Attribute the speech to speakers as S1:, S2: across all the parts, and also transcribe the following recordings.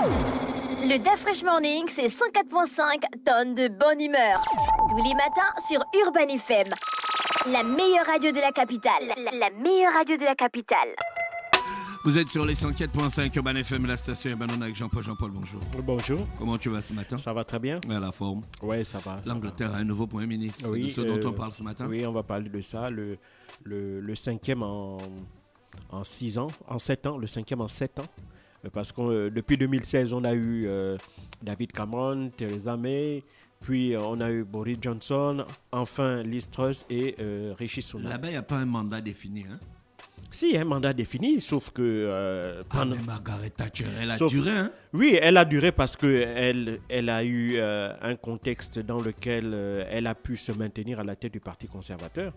S1: Le DAF Fresh Morning, c'est 104.5 tonnes de bonne humeur. Tous les matins sur Urban FM. La meilleure radio de la capitale. La meilleure radio de la capitale.
S2: Vous êtes sur les 104.5 Urban FM, la station Urban avec Jean-Paul. Jean-Paul, bonjour.
S3: Bonjour.
S2: Comment tu vas ce matin?
S3: Ça va très bien.
S2: À la forme.
S3: Oui, ça va.
S2: L'Angleterre a un nouveau Premier ministre.
S3: Oui,
S2: C'est de ce dont on parle ce matin.
S3: Oui, on va parler de ça. Le cinquième en 6 ans, en 7 ans. Le cinquième en 7 ans. Parce que depuis 2016, on a eu David Cameron, Theresa May, puis on a eu Boris Johnson, enfin Liz Truss et Rishi Sunak.
S2: Là-bas, il n'y a pas un mandat défini, hein?
S3: Si, il y a un mandat défini, sauf que...
S2: mais Margaret Thatcher, elle a duré, hein?
S3: Oui, elle a duré parce qu'elle a eu un contexte dans lequel elle a pu se maintenir à la tête du Parti conservateur,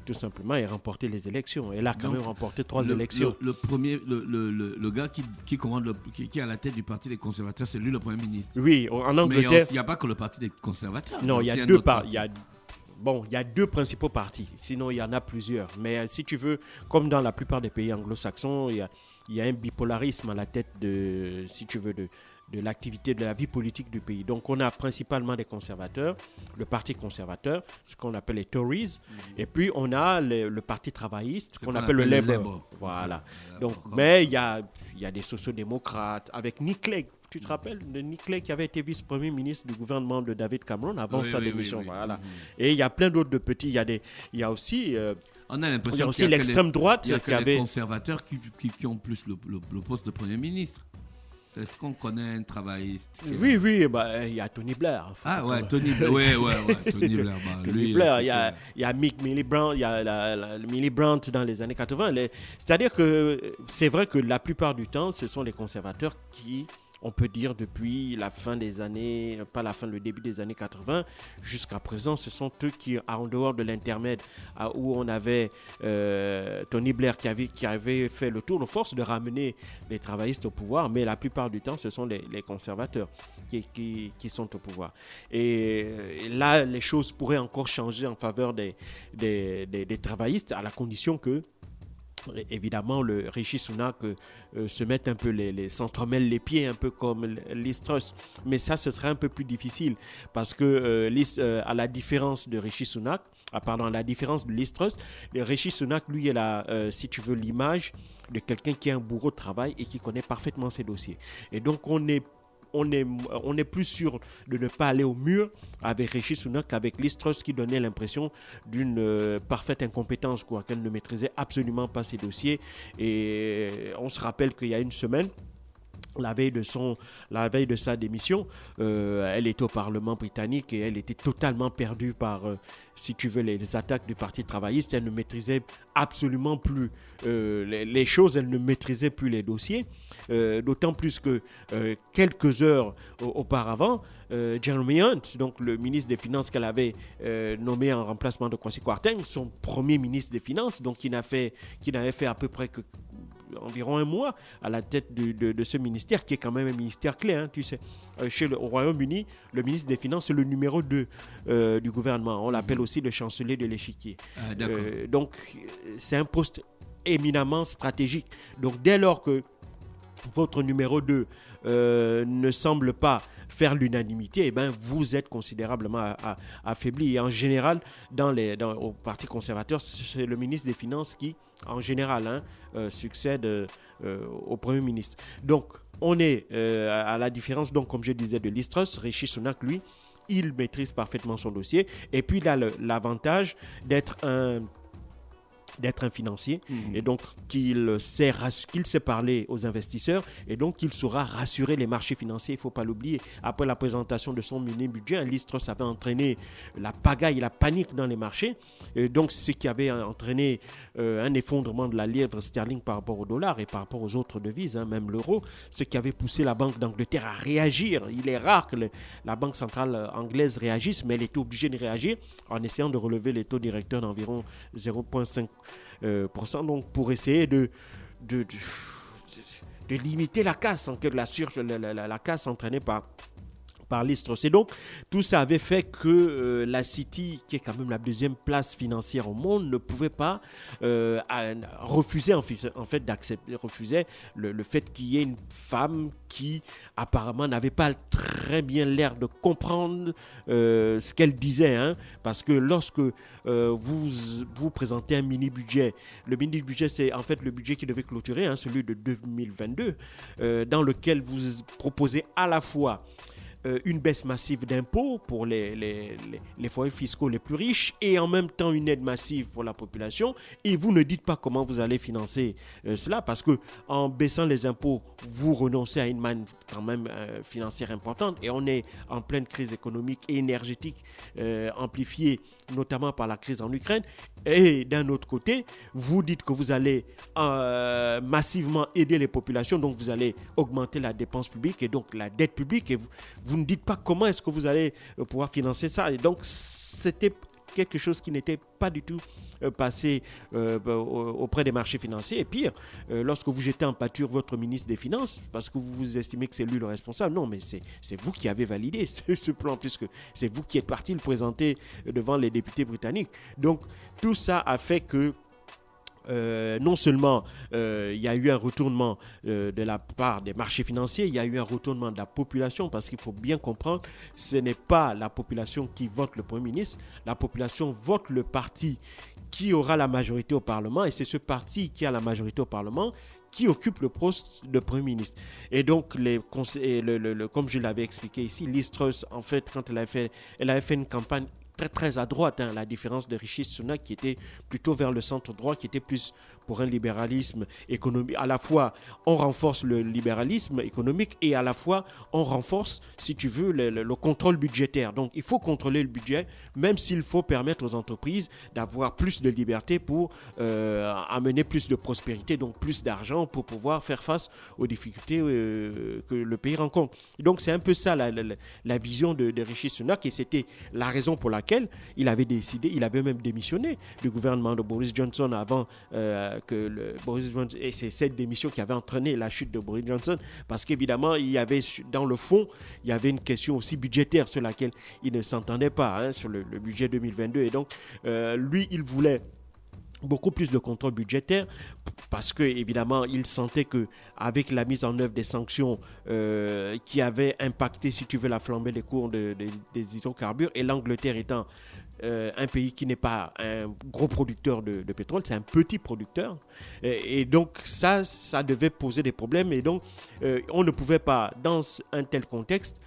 S3: tout simplement, et remporter les élections. Elle a quand même remporté 3 élections.
S2: Le gars qui commande, qui est à la tête du Parti des conservateurs, c'est lui le Premier ministre.
S3: Oui, en Angleterre...
S2: Mais il n'y a pas que le Parti des conservateurs.
S3: Non, il y a deux partis. Bon, il y a 2 principaux partis, sinon il y en a plusieurs. Mais si tu veux, comme dans la plupart des pays anglo-saxons, il y a un bipolarisme à la tête de, si tu veux, de l'activité, de la vie politique du pays. Donc on a principalement des conservateurs, le Parti conservateur, ce qu'on appelle les Tories, et puis on a le Parti travailliste, qu'on appelle le Labour. Voilà. Donc, mais il y a des sociodémocrates, avec Nick Clegg. Tu te rappelles de Nick Clegg qui avait été vice-premier ministre du gouvernement de David Cameron avant sa démission.
S2: Oui.
S3: Voilà. Et il y a plein d'autres de petits. Il y a aussi,
S2: on a l'impression qu'il y a
S3: l'extrême droite
S2: qui avait
S3: les
S2: conservateurs qui ont plus le poste de Premier ministre. Est-ce qu'on connaît un travailliste
S3: Oui, il y a Tony Blair.
S2: Ah ouais, Tony Blair. Tony Blair.
S3: Tony Blair, il y a Mick Miliband, il y a Miliband dans les années 80. C'est-à-dire que c'est vrai que la plupart du temps, ce sont les conservateurs qui, on peut dire depuis la fin des années, pas la fin, le début des années 80, jusqu'à présent, ce sont eux qui, en dehors de l'intermède, où on avait Tony Blair qui avait fait le tour de force de ramener les travaillistes au pouvoir, mais la plupart du temps, ce sont les conservateurs qui sont au pouvoir. Et là, les choses pourraient encore changer en faveur des travaillistes, à la condition que, évidemment, le Rishi Sunak se mette un peu s'entremêle les pieds, un peu comme Liz Truss. Mais ça, ce serait un peu plus difficile parce que à la différence de Rishi Sunak, à la différence de Liz Truss, Rishi Sunak, lui, il a, si tu veux, l'image de quelqu'un qui est un bourreau de travail et qui connaît parfaitement ses dossiers. Et donc, on est plus sûr de ne pas aller au mur avec Rishi Sunak qu'avec Liz Truss qui donnait l'impression d'une parfaite incompétence, qu'elle ne maîtrisait absolument pas ses dossiers. Et on se rappelle qu'il y a une semaine, la veille de sa démission, elle était au Parlement britannique et elle était totalement perdue par, si tu veux, les attaques du Parti travailliste. Elle ne maîtrisait absolument plus les choses, elle ne maîtrisait plus les dossiers. D'autant plus que quelques heures auparavant, Jeremy Hunt, donc le ministre des Finances qu'elle avait nommé en remplacement de Kwasi Kwarteng, son premier ministre des Finances, donc qui n'avait fait à peu près que environ un mois à la tête de ce ministère, qui est quand même un ministère clé, hein, tu sais. Au Royaume-Uni, le ministre des Finances, c'est le numéro 2 du gouvernement. On l'appelle aussi le chancelier de l'échiquier. Donc, c'est un poste éminemment stratégique. Donc, dès lors que votre numéro 2 ne semble pas faire l'unanimité, eh ben, vous êtes considérablement affaibli. Et en général, au Parti conservateur, c'est le ministre des Finances qui, en général, succède au Premier ministre. Donc, on est à la différence, donc, comme je disais, de Liz Truss. Rishi Sunak, lui, il maîtrise parfaitement son dossier. Et puis, il a l'avantage d'être un financier, et donc qu'il sait parler aux investisseurs, et donc qu'il saura rassurer les marchés financiers. Il ne faut pas l'oublier. Après la présentation de son mini-budget, Liz Truss avait entraîné la pagaille, la panique dans les marchés, et donc ce qui avait entraîné un effondrement de la livre sterling par rapport au dollar et par rapport aux autres devises, même l'euro, ce qui avait poussé la Banque d'Angleterre à réagir. Il est rare que la Banque centrale anglaise réagisse, mais elle était obligée de réagir en essayant de relever les taux directeurs d'environ 0,5%, donc pour essayer de limiter la casse, la casse entraînée par par Listros. Et donc, tout ça avait fait que la City, qui est quand même la deuxième place financière au monde, ne pouvait pas refuser refusait le fait qu'il y ait une femme qui apparemment n'avait pas très bien l'air de comprendre ce qu'elle disait, hein, parce que lorsque vous présentez un mini-budget, le mini-budget c'est en fait le budget qui devait clôturer, hein, celui de 2022, dans lequel vous proposez à la fois une baisse massive d'impôts pour les foyers fiscaux les plus riches et en même temps une aide massive pour la population, et vous ne dites pas comment vous allez financer cela, parce que en baissant les impôts, vous renoncez à une manne quand même financière importante, et on est en pleine crise économique et énergétique amplifiée notamment par la crise en Ukraine. Et d'un autre côté, vous dites que vous allez massivement aider les populations, donc vous allez augmenter la dépense publique et donc la dette publique, et vous ne dites pas comment est-ce que vous allez pouvoir financer ça. Et donc, c'était quelque chose qui n'était pas du tout passé auprès des marchés financiers. Et pire, lorsque vous jetez en pâture votre ministre des Finances, parce que vous estimez que c'est lui le responsable, non, mais c'est vous qui avez validé ce plan, puisque c'est vous qui êtes parti le présenter devant les députés britanniques. Donc, tout ça a fait que non seulement il y a eu un retournement de la part des marchés financiers, il y a eu un retournement de la population, parce qu'il faut bien comprendre, ce n'est pas la population qui vote le Premier ministre, la population vote le parti qui aura la majorité au Parlement, et c'est ce parti qui a la majorité au Parlement qui occupe le poste de Premier ministre. Et donc, comme je l'avais expliqué ici, Liz Truss, en fait, quand elle avait fait une campagne très très à droite, hein, la différence de Rishi Sunak qui était plutôt vers le centre droit, qui était plus pour un libéralisme économique. À la fois, on renforce le libéralisme économique et à la fois, on renforce, si tu veux, le contrôle budgétaire. Donc, il faut contrôler le budget, même s'il faut permettre aux entreprises d'avoir plus de liberté pour amener plus de prospérité, donc plus d'argent pour pouvoir faire face aux difficultés que le pays rencontre. Et donc, c'est un peu ça la vision de Rishi Sunak, et c'était la raison pour laquelle il avait même démissionné du gouvernement de Boris Johnson avant Boris Johnson, et c'est cette démission qui avait entraîné la chute de Boris Johnson, parce qu'évidemment il y avait dans le fond il y avait une question aussi budgétaire sur laquelle il ne s'entendait pas, hein, sur le budget 2022, et donc lui il voulait beaucoup plus de contrôle budgétaire, parce que évidemment il sentait que avec la mise en œuvre des sanctions qui avaient impacté, si tu veux, la flambée des cours des hydrocarbures, et l'Angleterre étant un pays qui n'est pas un gros producteur de pétrole, c'est un petit producteur, et donc ça devait poser des problèmes, et donc on ne pouvait pas dans un tel contexte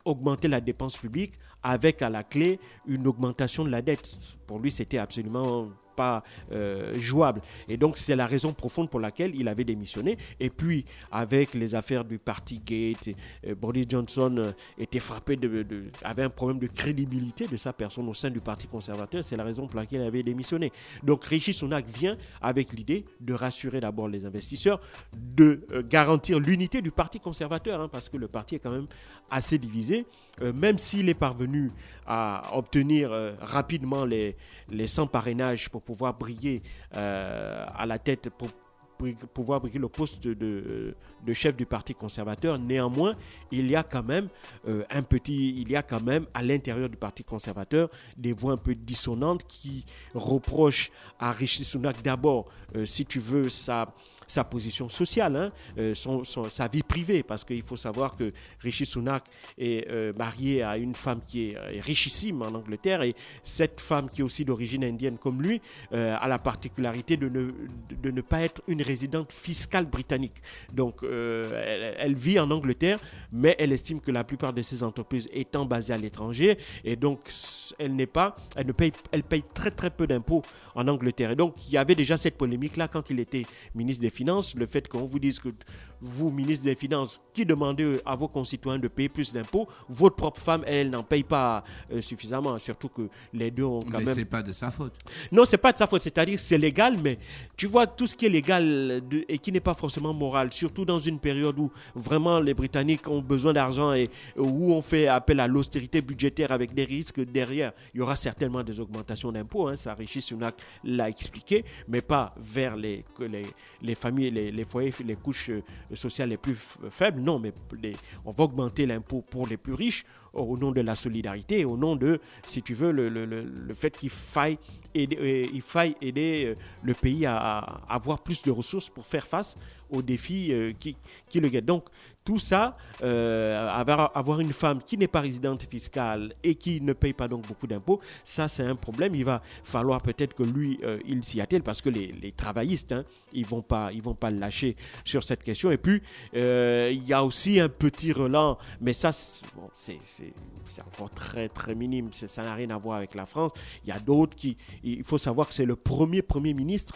S3: augmenter la dépense publique avec à la clé une augmentation de la dette. Pour lui, c'était absolument pas jouable. Et donc, c'est la raison profonde pour laquelle il avait démissionné. Et puis, avec les affaires du Partygate, Boris Johnson était frappé avait un problème de crédibilité de sa personne au sein du Parti conservateur. C'est la raison pour laquelle il avait démissionné. Donc, Rishi Sunak vient avec l'idée de rassurer d'abord les investisseurs, de garantir l'unité du Parti conservateur, hein, parce que le parti est quand même assez divisé. Même s'il est parvenu à obtenir rapidement les 100 parrainages pour pouvoir briller à la tête, pour pouvoir briller le poste de chef du Parti conservateur. Néanmoins, il y a quand même à l'intérieur du Parti conservateur des voix un peu dissonantes qui reprochent à Rishi Sunak d'abord, si tu veux, sa position sociale, hein, sa vie privée, parce qu'il faut savoir que Rishi Sunak est marié à une femme qui est richissime en Angleterre, et cette femme, qui est aussi d'origine indienne comme lui, a la particularité de ne pas être une résidente fiscale britannique. Donc, elle vit en Angleterre, mais elle estime que la plupart de ses entreprises étant basées à l'étranger, et donc elle paye très très peu d'impôts en Angleterre. Et donc, il y avait déjà cette polémique-là quand il était ministre des Finances, le fait qu'on vous dise que vous, ministre des Finances, qui demandez à vos concitoyens de payer plus d'impôts, votre propre femme, elle n'en paye pas suffisamment, surtout que les deux ont quand même...
S2: Mais c'est pas de sa faute.
S3: Non, c'est pas de sa faute, c'est-à-dire c'est légal, mais tu vois, tout ce qui est légal et qui n'est pas forcément moral, surtout dans une période où vraiment les Britanniques ont besoin d'argent et où on fait appel à l'austérité budgétaire avec des risques derrière, il y aura certainement des augmentations d'impôts, hein, ça Rishi Sunak l'a expliqué, mais pas vers les familles familles, les foyers, les couches sociales les plus faibles. Non, mais on va augmenter l'impôt pour les plus riches au nom de la solidarité, au nom de, si tu veux, le fait qu'il faille aider le pays à avoir plus de ressources pour faire face aux défis qui le guettent. Donc, tout ça, avoir une femme qui n'est pas résidente fiscale et qui ne paye pas donc beaucoup d'impôts, ça c'est un problème. Il va falloir peut-être que lui, il s'y attelle parce que les travaillistes, ils vont pas le lâcher sur cette question. Et puis, il y a aussi un petit relent, mais ça, c'est encore très très minime. Ça n'a rien à voir avec la France. Il y a d'autres il faut savoir que c'est le premier ministre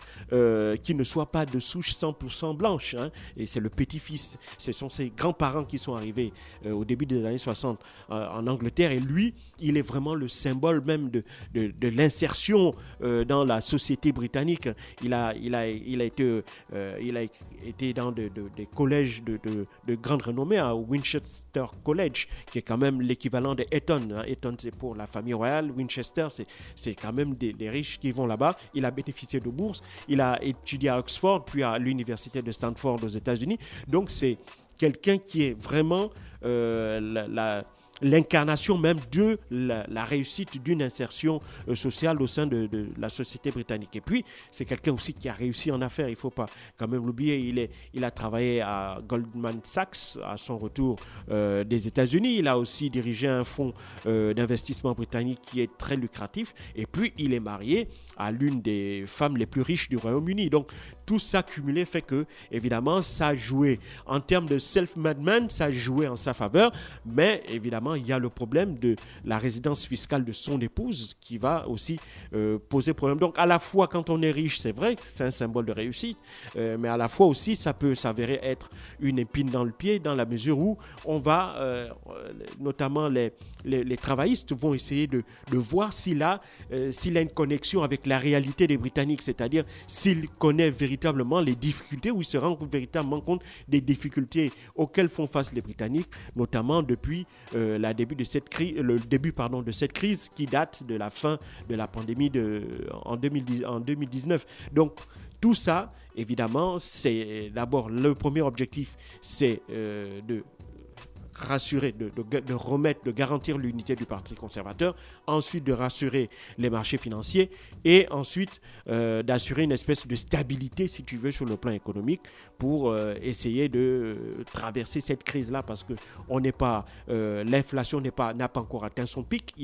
S3: qui ne soit pas de souche 100% blanche. Et c'est le petit-fils. Ce sont ses grands-parents qui sont arrivés au début des années 60 en Angleterre. Et lui, il est vraiment le symbole même de l'insertion dans la société britannique. Il a été dans des collèges de grande renommée, à Winchester College, qui est quand même l'équivalent de Eton. Eton, c'est pour la famille royale. Winchester, c'est quand même des riches qui vont là-bas. Il a bénéficié de bourses. Il a étudié à Oxford, puis à l'université de Stanford aux États-Unis. Donc, c'est quelqu'un qui est vraiment l'incarnation même de la réussite d'une insertion sociale au sein de la société britannique. Et puis, c'est quelqu'un aussi qui a réussi en affaires, il ne faut pas quand même l'oublier. Il a travaillé à Goldman Sachs à son retour des États-Unis. Il a aussi dirigé un fonds d'investissement britannique qui est très lucratif. Et puis, il est marié à l'une des femmes les plus riches du Royaume-Uni. Donc, tout ça cumulé fait que, évidemment, ça a joué en termes de self-made man, ça a joué en sa faveur. Mais, évidemment, il y a le problème de la résidence fiscale de son épouse qui va aussi poser problème. Donc, à la fois, quand on est riche, c'est vrai que c'est un symbole de réussite, mais à la fois aussi, ça peut s'avérer être une épine dans le pied, dans la mesure où on va, notamment les travaillistes vont essayer de voir s'il a une connexion avec la réalité des Britanniques, c'est-à-dire s'il connaît véritablement les difficultés, ou il se rend véritablement compte des difficultés auxquelles font face les Britanniques, notamment depuis le début de cette crise qui date de la fin de la pandémie en 2019. Donc, tout ça, évidemment, c'est d'abord le premier objectif, c'est de rassurer, de remettre, de garantir l'unité du Parti conservateur, ensuite de rassurer les marchés financiers et ensuite d'assurer une espèce de stabilité, si tu veux, sur le plan économique pour essayer de traverser cette crise-là parce que l'inflation n'a pas encore atteint son pic.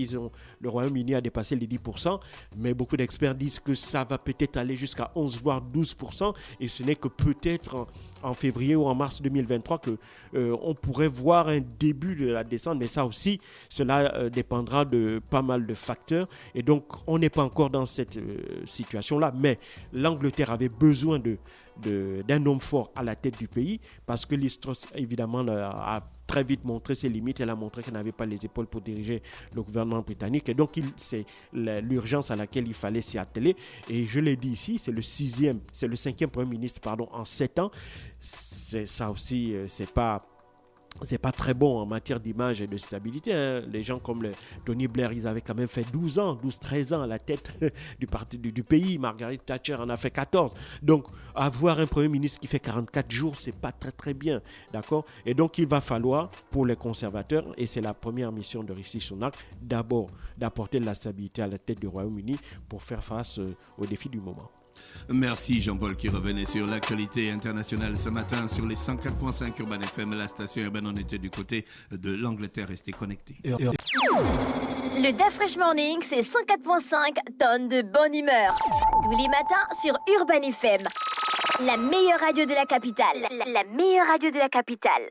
S3: Le Royaume-Uni a dépassé les 10%, mais beaucoup d'experts disent que ça va peut-être aller jusqu'à 11 voire 12% et ce n'est que peut-être en février ou en mars 2023 qu'on pourrait voir un début de la descente, mais ça aussi, cela dépendra de pas mal de facteurs et donc on n'est pas encore dans cette situation-là, mais l'Angleterre avait besoin d'un homme fort à la tête du pays parce que Liz Truss, évidemment, a très vite montré ses limites. Elle a montré qu'elle n'avait pas les épaules pour diriger le gouvernement britannique. Et donc, c'est l'urgence à laquelle il fallait s'y atteler. Et je l'ai dit ici, c'est le 5e Premier ministre en 7 ans. Ça aussi, c'est pas très bon en matière d'image et de stabilité. Les gens comme Tony Blair, ils avaient quand même fait 12-13 ans à la tête du pays. Margaret Thatcher en a fait 14. Donc, avoir un Premier ministre qui fait 44 jours, c'est pas très très bien. D'accord ? Et donc, il va falloir, pour les conservateurs, et c'est la première mission de Rishi Sunak, d'abord d'apporter de la stabilité à la tête du Royaume-Uni pour faire face aux défis du moment.
S2: Merci Jean-Paul qui revenait sur l'actualité internationale ce matin sur les 104.5 Urban FM. La station urbaine, on était du côté de l'Angleterre. Restez connectés.
S1: Le DAF Fresh Morning, c'est 104.5 tonnes de bonne humeur. Tous les matins sur Urban FM. La meilleure radio de la capitale. La meilleure radio de la capitale.